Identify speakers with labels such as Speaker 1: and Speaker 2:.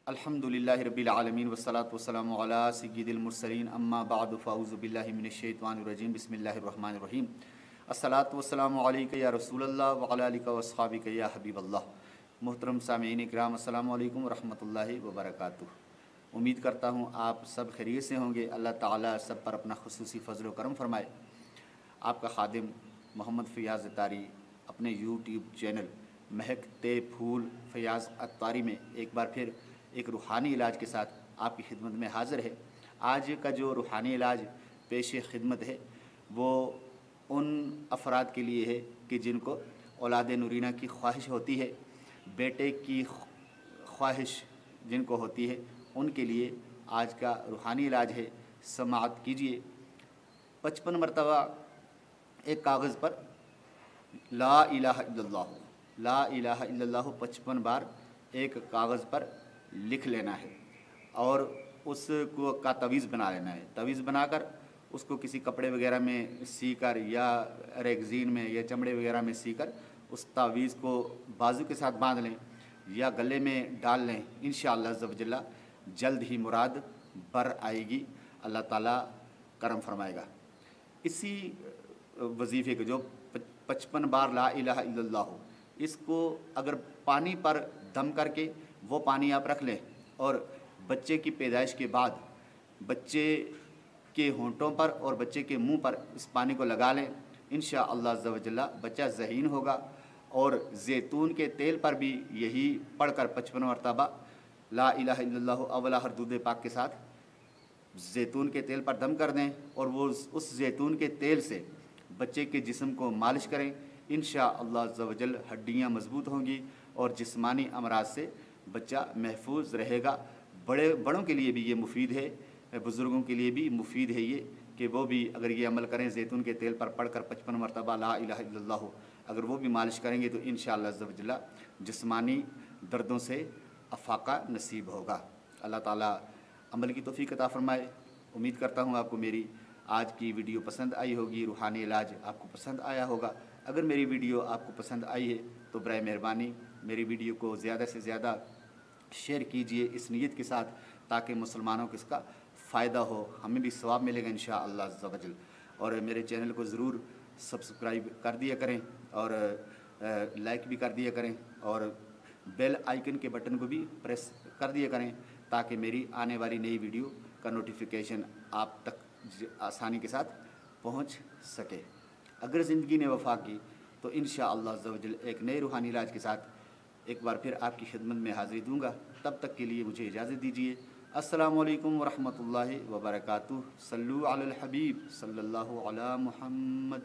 Speaker 1: अल्हम्दुलिल्लाहि रब्बिल आलमीन वस्सलातु वस्सलामु अला सय्यिदिल मुरसलीन अम्मा बअदु फ़अऊज़ु बिल्लाहि मिनश शैतानिर रजीम बिस्मिल्लाहिर रहमानिर रहीम अस्सलातु वस्सलामु अलैका या रसूलल्लाह व अला आलिका व अस्हाबिका या हबीबल्लाह। मोहतरम सामीईन इकराम, अस्सलामु अलैकुम व रहमतुल्लाहि व बरकातुहू। उम्मीद करता हूँ आप सब खैरियत से होंगे। अल्लाह ताला सब पर अपना खुसूसी फ़ज़ल व करम फ़रमाए। आपका खादिम मोहम्मद फ़याज़ अत्तारी अपने यूट्यूब चैनल महकते फूल फ़याज़ अत्तारी में एक बार फिर एक रूहानी इलाज के साथ आपकी खिदमत में हाज़िर है। आज का जो रूहानी इलाज पेश खिदमत है वो उन अफराद के लिए है कि जिनको औलाद नूरीना की ख्वाहिश होती है, बेटे की ख्वाहिश जिनको होती है, उनके लिए आज का रूहानी इलाज है। समाअत कीजिए। 55 मरतबा एक कागज़ पर ला इलाहा इल्लल्लाह, ला इलाहा इल्लल्लाह 55 बार एक कागज़ पर लिख लेना है और उसको का तवीज़ बना लेना है। तवीज़ बनाकर उसको किसी कपड़े वगैरह में सी कर या रेगज़ीन में या चमड़े वगैरह में सी कर उस तावीज़ को बाजू के साथ बांध लें या गले में डाल लें। इंशाअल्लाह अज़्ज़ व जल्ला जल्द ही मुराद बर आएगी, अल्लाह ताला करम फरमाएगा। इसी वजीफ़े को जो 55 बार ला इलाहा इल्लल्लाह, इसको अगर पानी पर दम करके वो पानी आप रख लें और बच्चे की पैदाइश के बाद बच्चे के होंठों पर और बच्चे के मुंह पर इस पानी को लगा लें। इंशाअल्लाह अज़्ज़ व जल्ला बच्चा ज़हीन होगा। और ज़ैतून के तेल पर भी यही पढ़कर 55 मरतबा ला इलाहा इल्लल्लाह अवला हर दूध पाक के साथ ज़ैतून के तेल पर दम कर दें और वो उस ज़ैतून के तेल से बच्चे के जिस्म को मालिश करें। इंशाअल्लाह अज़्ज़ व जल हड्डियाँ मज़बूत होंगी और जिस्मानी अमराज से बच्चा महफूज रहेगा। बड़ों के लिए भी ये मुफीद है, बुज़ुर्गों के लिए भी मुफीद है ये कि वो भी अगर ये अमल करें, ज़ैतून के तेल पर पढ़कर 55 मरतबा ला इलाहा इल्लल्लाह अगर वो भी मालिश करेंगे तो इंशाअल्लाह अज़्ज़ व जल्ला जिस्मानी दर्दों से अफ़ाक़ा नसीब होगा। अल्लाह ताला अमल की तौफ़ीक़ अता फ़रमाए। उम्मीद करता हूँ आपको मेरी आज की वीडियो पसंद आई होगी, रूहानी इलाज आपको पसंद आया होगा। अगर मेरी वीडियो आपको पसंद आई है तो बराए मेहरबानी मेरी वीडियो को ज़्यादा से ज़्यादा शेयर कीजिए इस नीयत के साथ ताकि मुसलमानों को इसका फ़ायदा हो, हमें भी सवाब मिलेगा इंशाअल्लाह अज़्ज़ व जल। और मेरे चैनल को ज़रूर सब्सक्राइब कर दिया करें और लाइक भी कर दिया करें और बेल आइकन के बटन को भी प्रेस कर दिया करें ताकि मेरी आने वाली नई वीडियो का नोटिफिकेशन आप तक आसानी के साथ पहुंच सके। अगर ज़िंदगी ने वफ़ा की तो इंशाअल्लाह अज़्ज़ व जल एक नए रूहानी इलाज के साथ एक बार फिर आपकी खिदमत में हाज़िरी दूँगा। तब तक के लिए मुझे इजाज़त दीजिए। अस्सलामु अलैकुम व रहमतुल्लाहि व बरकातुहू। सल्लु अलल हबीब सल्लल्लाहु अला मुहम्मद।